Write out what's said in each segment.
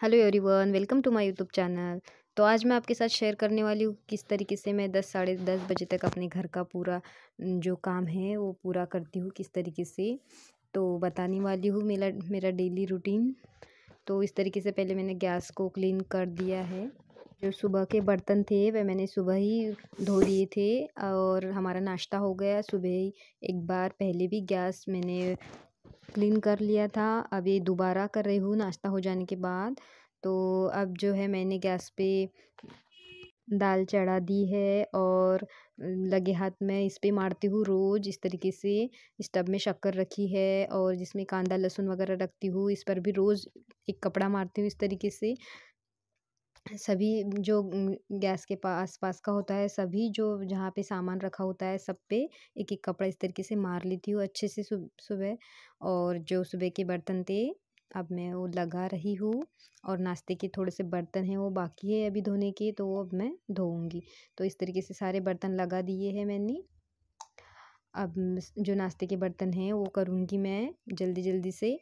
Hello everyone, welcome to my YouTube channel. तो आज मैं आपके साथ शेयर करने वाली हूँ किस तरीके से मैं 10 साढ़े 10 बजे तक अपने घर का पूरा जो काम है वो पूरा करती हूँ किस तरीके से। तो बताने वाली हूँ मेरा मेरा डेली रूटीन। तो इस तरीके से पहले मैंने गैस को क्लीन कर दिया है। जो सुबह के बर्तन थे वह मैंने सुबह ही धो दिए थे और हमारा नाश्ता हो गया। सुबह ही एक बार पहले भी गैस मैंने क्लीन कर लिया था। अब ये दोबारा कर रही हूँ नाश्ता हो जाने के बाद। तो अब जो है मैंने गैस पे दाल चढ़ा दी है और लगे हाथ में इस पे मारती हूँ रोज़ इस तरीके से। स्टव में शक्कर रखी है और जिसमें कांदा लहसुन वगैरह रखती हूँ, इस पर भी रोज़ एक कपड़ा मारती हूँ इस तरीके से। सभी जो गैस के पास पास का होता है, सभी जो जहाँ पे सामान रखा होता है सब पे एक एक कपड़ा इस तरीके से मार लेती हूँ अच्छे से सुबह। और जो सुबह के बर्तन थे अब मैं वो लगा रही हूँ और नाश्ते के थोड़े से बर्तन हैं वो बाकी है अभी धोने के, तो वो अब मैं धोऊंगी। तो इस तरीके से सारे बर्तन लगा दिए हैं मैंने। अब जो नाश्ते के बर्तन हैं वो करूँगी मैं जल्दी जल्दी से।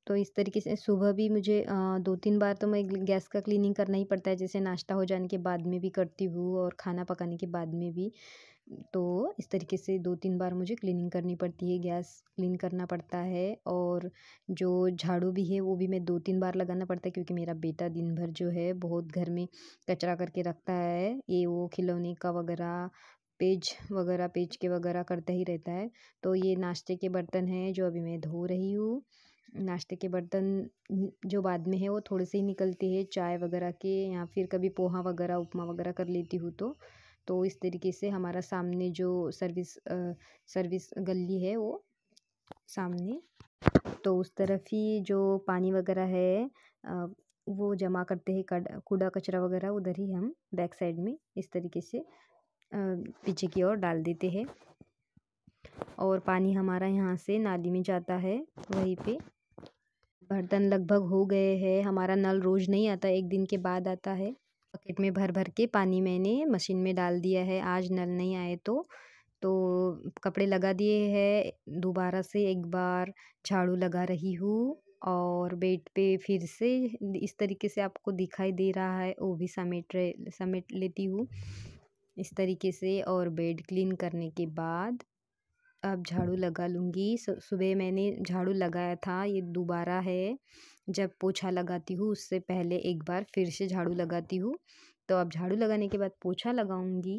तो इस तरीके से सुबह भी मुझे 2-3 बार तो मैं गैस का क्लीनिंग करना ही पड़ता है, जैसे नाश्ता हो जाने के बाद में भी करती हूँ और खाना पकाने के बाद में भी। तो इस तरीके से 2-3 बार मुझे क्लीनिंग करनी पड़ती है, गैस क्लीन करना पड़ता है। और जो झाड़ू भी है वो भी मैं 2-3 बार लगाना पड़ता है, क्योंकि मेरा बेटा दिन भर जो है बहुत घर में कचरा करके रखता है, ये वो खिलौने का वगैरह पेज के वगैरह करता ही रहता है। तो ये नाश्ते के बर्तन हैं जो अभी मैं धो रही हूँ। नाश्ते के बर्तन जो बाद में है वो थोड़े से ही निकलते हैं चाय वगैरह के, या फिर कभी पोहा वगैरह उपमा वगैरह कर लेती हूँ तो इस तरीके से हमारा सामने जो सर्विस गली है वो सामने, तो उस तरफ ही जो पानी वगैरह है वो जमा करते हैं, कूड़ा कचरा वगैरह उधर ही हम बैक साइड में इस तरीके से पीछे की ओर डाल देते हैं। और पानी हमारा यहाँ से नाली में जाता है वहीं पे। बर्तन लगभग हो गए हैं। हमारा नल रोज़ नहीं आता, एक दिन के बाद आता है। बकेट में भर भर के पानी मैंने मशीन में डाल दिया है, आज नल नहीं आए तो कपड़े लगा दिए हैं। दोबारा से एक बार झाड़ू लगा रही हूँ और बेड पे फिर से इस तरीके से आपको दिखाई दे रहा है वो भी समेट लेती हूँ इस तरीके से। और बेड क्लीन करने के बाद अब झाड़ू लगा लूँगी। सुबह मैंने झाड़ू लगाया था, ये दोबारा है। जब पोछा लगाती हूँ उससे पहले एक बार फिर से झाड़ू लगाती हूँ। तो अब झाड़ू लगाने के बाद पोछा लगाऊँगी।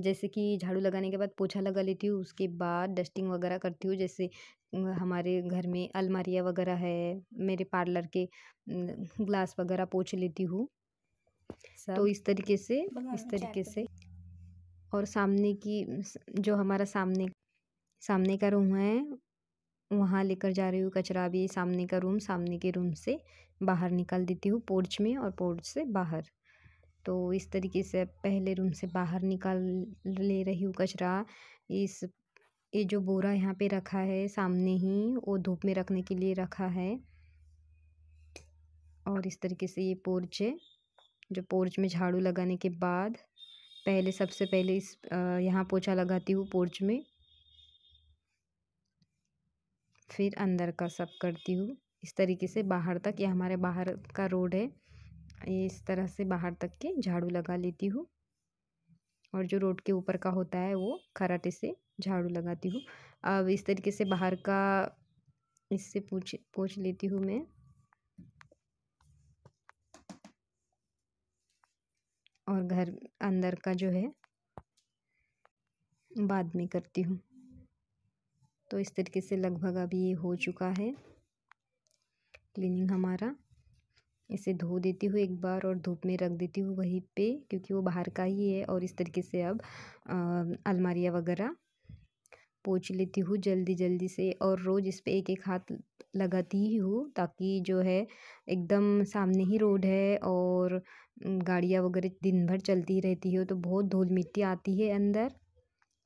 जैसे कि झाड़ू लगाने के बाद पोछा लगा लेती हूँ, उसके बाद डस्टिंग वगैरह करती हूँ। जैसे हमारे घर में अलमारियाँ वगैरह है, मेरे पार्लर के ग्लास वगैरह पोंछ लेती हूँ। तो इस तरीके से और सामने की जो हमारा सामने का रूम है वहाँ लेकर जा रही हूँ कचरा भी। सामने के रूम से बाहर निकाल देती हूँ पोर्च में और पोर्च से बाहर। तो इस तरीके से पहले रूम से बाहर निकाल ले रही हूँ कचरा। ये जो बोरा यहाँ पे रखा है सामने ही, वो धूप में रखने के लिए रखा है। और इस तरीके से ये पोर्च है, जो पोर्च में झाड़ू लगाने के बाद सबसे पहले यहाँ पोछा लगाती हूँ पोर्च में, फिर अंदर का सब करती हूँ इस तरीके से बाहर तक। ये हमारे बाहर का रोड है, ये इस तरह से बाहर तक के झाड़ू लगा लेती हूँ। और जो रोड के ऊपर का होता है वो खराटे से झाड़ू लगाती हूँ। अब इस तरीके से बाहर का इससे पोंछ लेती हूँ मैं। और घर अंदर का जो है बाद में करती हूँ। तो इस तरीके से लगभग अभी ये हो चुका है क्लीनिंग हमारा। इसे धो देती हूँ एक बार और धूप में रख देती हूँ वहीं पे, क्योंकि वो बाहर का ही है। और इस तरीके से अब अलमारियाँ वगैरह पोंछ लेती हूँ जल्दी जल्दी से। और रोज़ इस पे एक एक हाथ लगाती ही हूँ, ताकि जो है एकदम सामने ही रोड है और गाड़ियाँ वगैरह दिन भर चलती रहती है तो बहुत धूल मिट्टी आती है अंदर।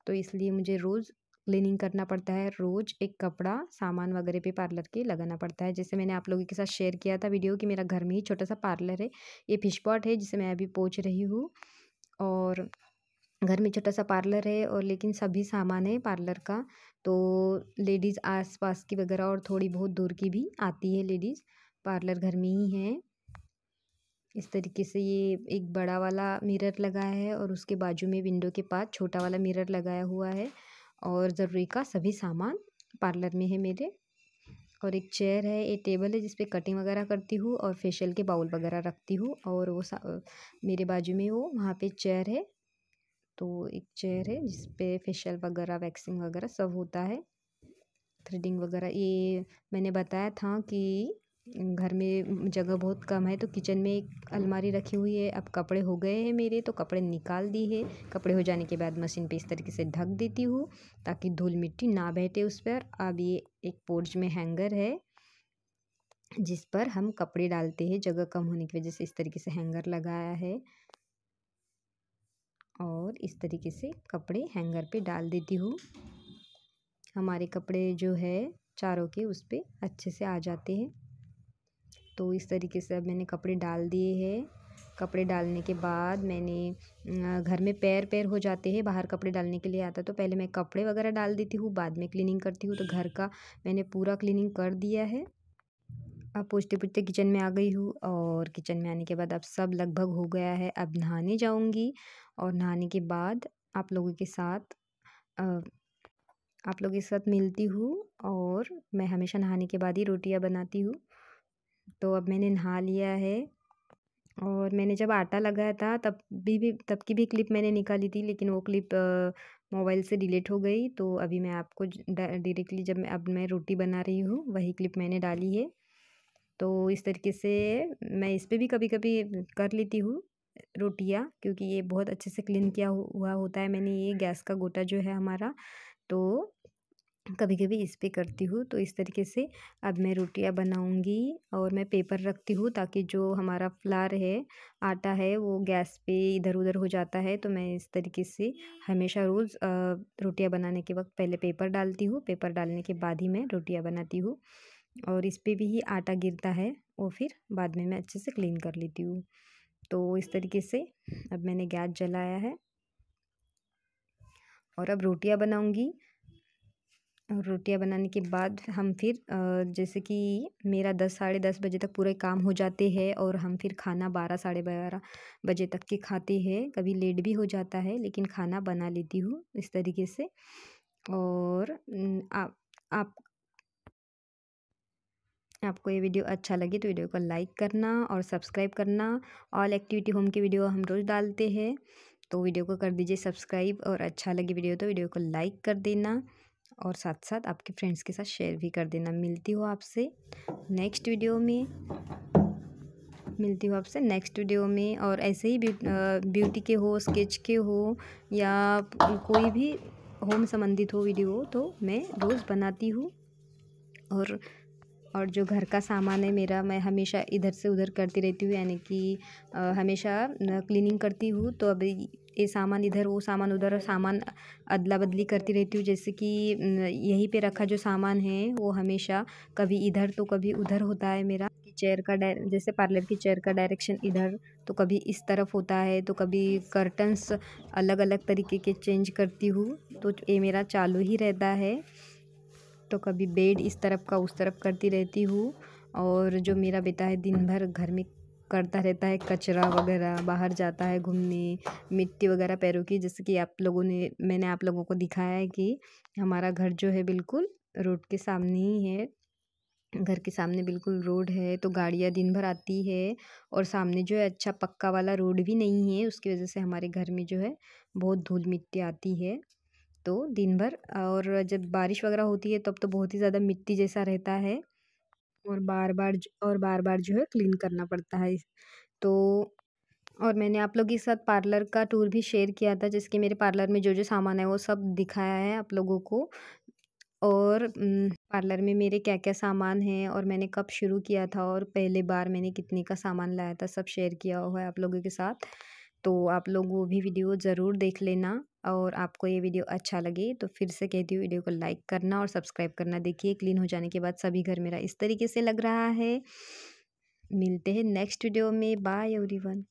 तो इसलिए मुझे रोज़ क्लीनिंग करना पड़ता है, रोज़ एक कपड़ा सामान वगैरह पे पार्लर के लगाना पड़ता है। जैसे मैंने आप लोगों के साथ शेयर किया था वीडियो कि मेरा घर में ही छोटा सा पार्लर है। ये फिश पॉट है जिसे मैं अभी पोंछ रही हूँ। और घर में छोटा सा पार्लर है और लेकिन सभी सामान है पार्लर का। तो लेडीज़ आस पास की वगैरह और थोड़ी बहुत दूर की भी आती है लेडीज़, पार्लर घर में ही है। इस तरीके से ये एक बड़ा वाला मिरर लगाया है और उसके बाजू में विंडो के पास छोटा वाला मिरर लगाया हुआ है। और ज़रूरी का सभी सामान पार्लर में है मेरे। और एक चेयर है, एक टेबल है जिस पे कटिंग वगैरह करती हूँ और फेशियल के बाउल वगैरह रखती हूँ। और वो मेरे बाजू में वो वहाँ पे चेयर है। तो एक चेयर है जिस पे फेशियल वगैरह वैक्सिंग वगैरह सब होता है, थ्रेडिंग वगैरह। ये मैंने बताया था कि घर में जगह बहुत कम है तो किचन में एक अलमारी रखी हुई है। अब कपड़े हो गए हैं मेरे तो कपड़े निकाल दी है। कपड़े हो जाने के बाद मशीन पे इस तरीके से ढक देती हूँ ताकि धूल मिट्टी ना बैठे उस पर। अब ये एक पोर्च में हैंगर है जिस पर हम कपड़े डालते हैं, जगह कम होने की वजह से इस तरीके से हैंगर लगाया है। और इस तरीके से कपड़े हैंगर पे डाल देती हूँ। हमारे कपड़े जो है चारों के उस पे अच्छे से आ जाते हैं। तो इस तरीके से अब मैंने कपड़े डाल दिए हैं। कपड़े डालने के बाद मैंने घर में पैर पैर हो जाते हैं, बाहर कपड़े डालने के लिए आता तो पहले मैं कपड़े वगैरह डाल देती हूँ, बाद में क्लीनिंग करती हूँ। तो घर का मैंने पूरा क्लीनिंग कर दिया है। अब पूछते पूछते किचन में आ गई हूँ और किचन में आने के बाद अब सब लगभग हो गया है। अब नहाने जाऊँगी और नहाने के बाद आप लोगों के साथ मिलती हूँ। और मैं हमेशा नहाने के बाद ही रोटियां बनाती हूँ। तो अब मैंने नहा लिया है और मैंने जब आटा लगाया था तब की भी क्लिप मैंने निकाली थी, लेकिन वो क्लिप मोबाइल से डिलीट हो गई। तो अभी मैं आपको डायरेक्टली जब मैं रोटी बना रही हूँ वही क्लिप मैंने डाली है। तो इस तरीके से मैं इस पे भी कभी कभी कर लेती हूँ रोटियाँ, क्योंकि ये बहुत अच्छे से क्लीन किया हुआ होता है मैंने। ये गैस का गोटा जो है हमारा, तो कभी कभी इस पे करती हूँ। तो इस तरीके से अब मैं रोटियां बनाऊंगी और मैं पेपर रखती हूँ ताकि जो हमारा फ्लार है, आटा है, वो गैस पे इधर उधर हो जाता है। तो मैं इस तरीके से हमेशा रोज़ रोटियां बनाने के वक्त पहले पेपर डालती हूँ, पेपर डालने के बाद ही मैं रोटियां बनाती हूँ। और इस पे भी ही आटा गिरता है और फिर बाद में मैं अच्छे से क्लीन कर लेती हूँ। तो इस तरीके से अब मैंने गैस जलाया है और अब रोटियां बनाऊंगी। और रोटियां बनाने के बाद हम फिर जैसे कि मेरा 10 साढ़े 10 बजे तक पूरे काम हो जाते हैं और हम फिर खाना 12 साढ़े 12 बजे तक के खाते हैं। कभी लेट भी हो जाता है लेकिन खाना बना लेती हूँ इस तरीके से। और आप आपको ये वीडियो अच्छा लगे तो वीडियो को लाइक करना और सब्सक्राइब करना। ऑल एक्टिविटी होम की वीडियो हम रोज़ डालते हैं, तो वीडियो को कर दीजिए सब्सक्राइब। और अच्छा लगे वीडियो तो वीडियो को लाइक कर देना और साथ साथ आपके फ्रेंड्स के साथ शेयर भी कर देना। मिलती हूँ आपसे नेक्स्ट वीडियो में। और ऐसे ही ब्यूटी के हो, स्केच के हो या कोई भी होम संबंधित हो वीडियो तो मैं रोज़ बनाती हूँ। और जो घर का सामान है मेरा, मैं हमेशा इधर से उधर करती रहती हूँ, यानी कि हमेशा क्लीनिंग करती हूँ। तो अभी ये सामान इधर, वो सामान उधर, सामान अदला बदली करती रहती हूँ। जैसे कि यहीं पे रखा जो सामान है वो हमेशा कभी इधर तो कभी उधर होता है मेरा। चेयर का जैसे पार्लर की चेयर का डायरेक्शन इधर तो कभी इस तरफ होता है, तो कभी कर्टन्स अलग अलग तरीके के चेंज करती हूँ। तो ये मेरा चालू ही रहता है। तो कभी बेड इस तरफ का उस तरफ करती रहती हूँ। और जो मेरा बेटा है दिन भर घर में करता रहता है कचरा वगैरह, बाहर जाता है घूमने, मिट्टी वगैरह पैरों की। जैसे कि मैंने आप लोगों को दिखाया है कि हमारा घर जो है बिल्कुल रोड के सामने ही है। घर के सामने बिल्कुल रोड है तो गाड़ियाँ दिन भर आती है। और सामने जो है अच्छा पक्का वाला रोड भी नहीं है, उसकी वजह से हमारे घर में जो है बहुत धूल मिट्टी आती है। तो दिन भर, और जब बारिश वगैरह होती है तब तो बहुत ही ज़्यादा मिट्टी जैसा रहता है और बार बार जो है क्लीन करना पड़ता है। तो और मैंने आप लोगों के साथ पार्लर का टूर भी शेयर किया था, जिसके मेरे पार्लर में जो जो सामान है वो सब दिखाया है आप लोगों को। और पार्लर में मेरे क्या क्या सामान है और मैंने कब शुरू किया था और पहले बार मैंने कितने का सामान लाया था, सब शेयर किया हुआ है आप लोगों के साथ। तो आप लोग वो भी वीडियो ज़रूर देख लेना। और आपको ये वीडियो अच्छा लगे तो फिर से कहती हूँ वीडियो को लाइक करना और सब्सक्राइब करना। देखिए क्लीन हो जाने के बाद सभी घर मेरा इस तरीके से लग रहा है। मिलते हैं नेक्स्ट वीडियो में। Bye everyone.